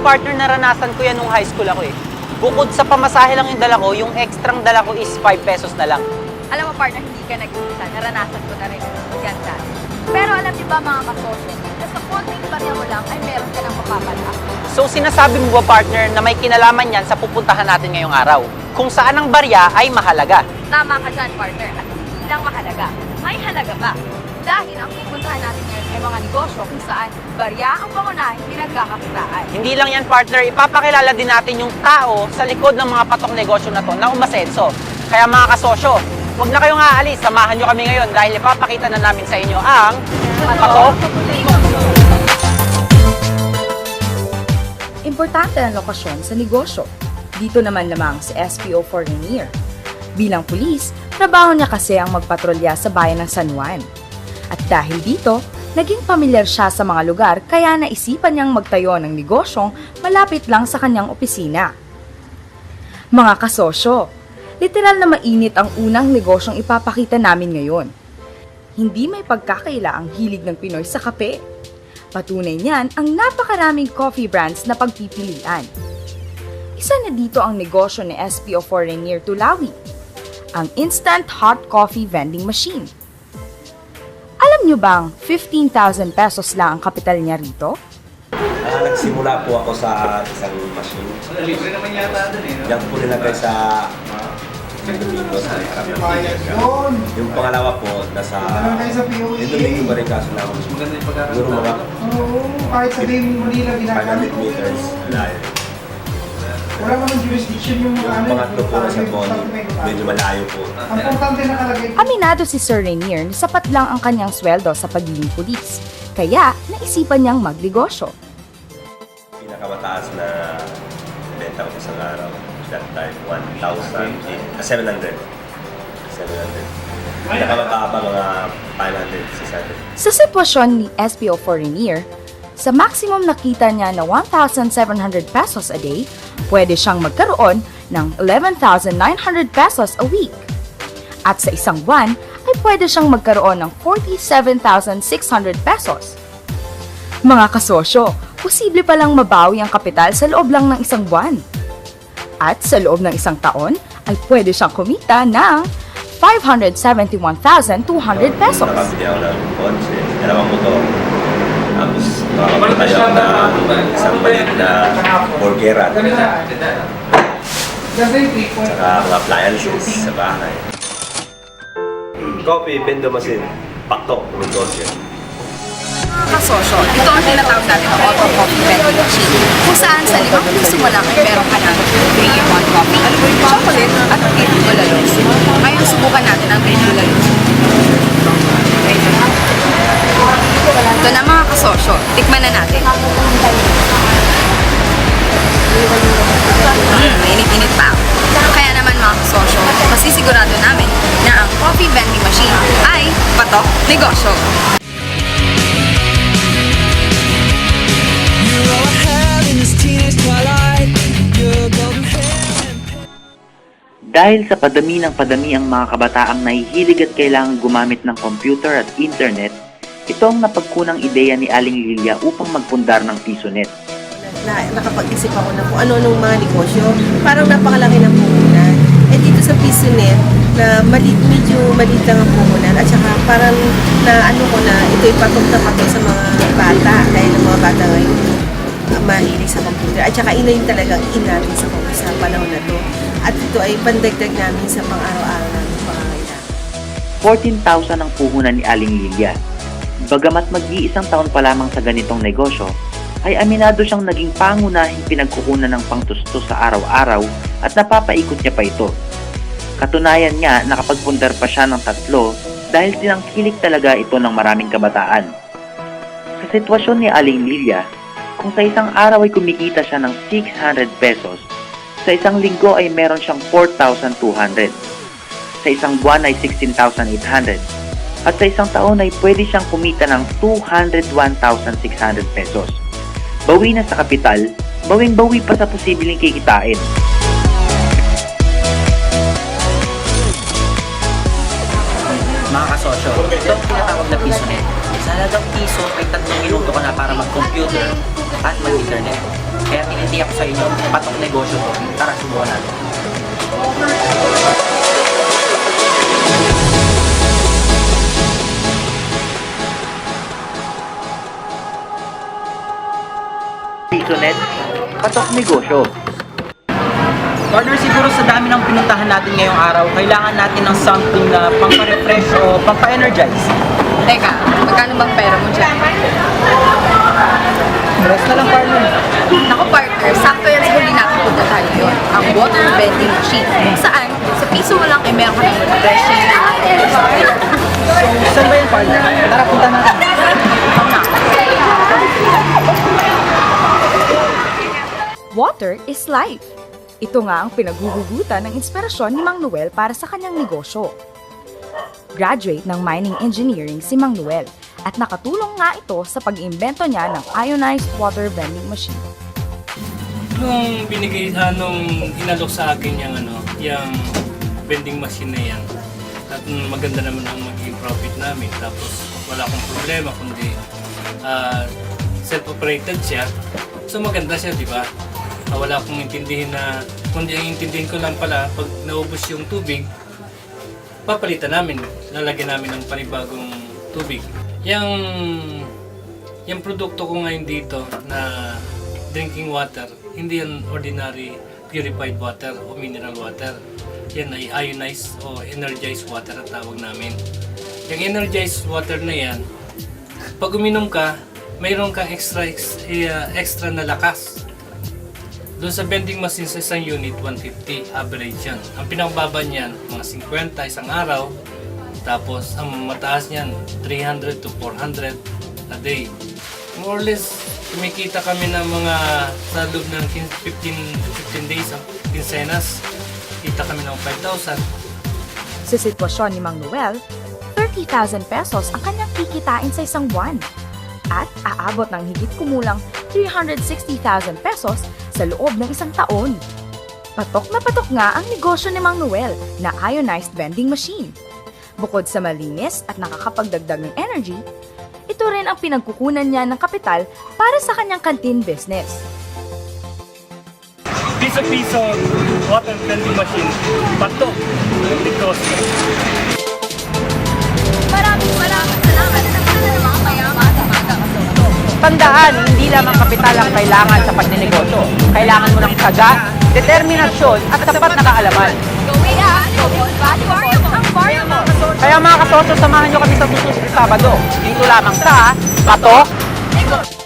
partner, naranasan ko yan nung high school ako eh. Bukod sa pamasahe lang yung dala ko, yung extrang dala ko is 5 pesos na lang. Alam mo partner, hindi ka nag-iisa. Naranasan ko na rin yan dati. Pero alam niyo ba mga kasosyo, na sa konting barya mo lang ay meron ka ng mapapala. So sinasabi mo ba partner na may kinalaman yan sa pupuntahan natin ngayong araw? Kung saan ang barya ay mahalaga. Tama ka dyan partner, at hindi lang mahalaga, may halaga pa. Dahil ang pupuntahan natin ngayon ay mga negosyo kung saan barya ang pangunahing pinagkakakitaan. Hindi lang yan partner, ipapakilala din natin yung tao sa likod ng mga patok negosyo na to na umasenso. Kaya mga kasosyo, huwag na kayong aalis, samahan nyo kami ngayon dahil ipapakita na namin sa inyo ang patok. Importante ang lokasyon sa negosyo. Dito naman lamang si SPO Foreigner. Bilang pulis, trabaho niya kasi ang magpatrolya sa bayan ng San Juan. At dahil dito, naging pamilyar siya sa mga lugar kaya naisipan niyang magtayo ng negosyong malapit lang sa kanyang opisina. Mga kasosyo, literal na mainit ang unang negosyong ipapakita namin ngayon. Hindi may pagkakaila ang hilig ng Pinoy sa kape. Patunay niyan ang napakaraming coffee brands na pagpipilian. Isa na dito ang negosyo ni SPO Foreigner Tulawi, ang Instant Hot Coffee Vending Machine. Alam niyo bang 15,000 pesos lang ang kapital niya rito? Nagsimula po ako sa isang machine. Libre naman yata doon eh. Diyan po nilagay sa Domingo sa yung pangalawa po, nasa Domingo ba rin kaso lang. Maganda yung pagkakaroon. Siguro mga Oo, kahit sabihin mo Manila, ginagawa 500 meters layo. Wala naman jurisdiction yung mga Yung pangatlo po sa Boni, medyo malayo po. Ang importante nakalagay. Aminado si Sir Rainier na sapat lang ang kanyang sweldo sa pagiging pulis. Kaya naisipan niyang magnegosyo. Pinakamataas na benta ko sa isang araw, that time, 700. Pinakamababa mga 500, 600. Sa sitwasyon ni SPO Foreigner, sa maximum nakita niya na 1,700 pesos a day, pwede siyang magkaroon ng 11,900 pesos a week. At sa isang buwan, ay pwede siyang magkaroon ng 47,600 pesos. Mga kasosyo, posible palang mabawi ang kapital sa loob lang ng isang buwan. At sa loob ng isang taon, ay pwede siyang kumita ng 571,200 pesos. Nakabili ako ng kotse, dalawang motor. Tapos nakapagtayo ako na isang maliit na burgera. Saka mga appliances sa bahay. Coffee, vendo machine, paktok, negosyo. Mga kasosyo, ito ang tinatawag natin na auto coffee vending machine. Kung saan sa 5 piso mo lang ay meron ka ng 3-in-1 coffee, chocolate at green bulalos. Ngayon subukan natin ang green bulalos. Ito na mga kasosyo, tikman na natin. Init-init pa. Kaya naman mga kasosyo, masisigurado namin na ang coffee vending machine ay patok negosyo. Dahil sa padami ng padami ang mga kabataang nahihilig at kailangang gumamit ng computer at internet, ito ang napagkunang ideya ni Aling Lilia upang magpundar ng PisoNet. Nakapag-isip ako na kung ano-anong mga negosyo, parang napakalaki ng puhunan. Eh dito sa PisoNet, na medyo maliit lang ang puhunan at saka parang na ano ko na ito'y patok na patok sa mga bata dahil ang mga bata ngayon mahilig sa computer at saka ina yun talagang natin sa panahon na to. At ito ay pandagdag namin sa pang-araw-araw namin pangangailangan. 14,000 ang puhunan ni Aling Lilia. Bagamat mag-iisang taon pa lamang sa ganitong negosyo, ay aminado siyang naging pangunahing pinagkukunan ng pangtustos sa araw-araw at napapaikot niya pa ito. Katunayan nga, nakapagpundar pa siya ng 3 dahil tinangkilik talaga ito ng maraming kabataan. Sa sitwasyon ni Aling Lilia, kung sa isang araw ay kumikita siya ng 600 pesos, sa isang linggo ay meron siyang 4,200. Sa isang buwan ay 16,800. At sa isang taon ay pwede siyang kumita ng 201,600 pesos. Bawi na sa kapital, bawing-bawi pa sa posibleng kikitain. Mga kasosyo, ito ang tinatawag na PisoNet. Sa halagang piso ay 3 minuto ka na para mag-computer at mag-internet. Kaya tinitiyak sa inyo, patok negosyo to. Tara, subukan natin. PisoNet, patok negosyo. Partner, siguro sa dami ng pinuntahan natin ngayong araw, kailangan natin ng something na pampa-refresh o pampa-energize. Teka, magkano bang pera mo dyan? Rest na lang, partner. Naku partner, sakto yan sa huli natin puntahan yun. Ang water vending machine. Kung saan, sa piso mo lang ay meron ka ng refreshing na So, saan ba yan, partner? Tara, punta natin. Water is life. Ito nga ang pinaghuhugutan ng inspirasyon ni Mang Noel para sa kanyang negosyo. Graduate ng mining engineering si Mang Noel at nakatulong nga ito sa pag-iimbento niya ng ionized water vending machine. Nung binigay nung inalok sa akin yung vending machine na yan, at maganda naman ang magiging profit namin, tapos wala akong problema kundi self-operated siya, so maganda siya, di ba? Wala akong intindihin na, kundi ang intindihin ko lang pala, pag naubos yung tubig, papalitan namin, lalagyan namin ng panibagong tubig. Yung produkto ko ngayon dito na drinking water, hindi yan ordinary purified water o mineral water. Yan ay ionized o energized water ang tawag namin. Yung energized water na yan, pag uminom ka, mayroon kang extra na lakas. Doon sa vending machine sa isang unit, 150 average yan. Ang pinakababa niyan, mga 50 isang araw. Tapos ang mataas niyan, 300 to 400 a day. More or less, kumikita kami ng mga sa loob ng 15 days, ang quincenas. Kita kami ng 5,000. Sa sitwasyon ni Mang Noel, 30,000 pesos ang kanyang kikitain sa isang buwan. At aabot ng higit kumulang 360,000 pesos sa loob ng isang taon. Patok na patok nga ang negosyo ni Mang Noel na ionized vending machine. Bukod sa malinis at nakakapagdagdag ng energy, ito rin ang pinagkukunan niya ng kapital para sa kanyang canteen business. Piso-piso water vending machine, patok negosyo. Maraming salamat sa mga mayaman sa mga kasoto. Tandaan, hindi lamang kapital ang kailangan sa pagnenegosyo. Kailangan mo ng tiyaga, determinasyon at sapat na kaalaman. Gawin na! Ang baryo mo! Kaya mga kasosyo, samahan nyo kami sa susunod na Sabado. Dito lamang sa Patok Negosyo!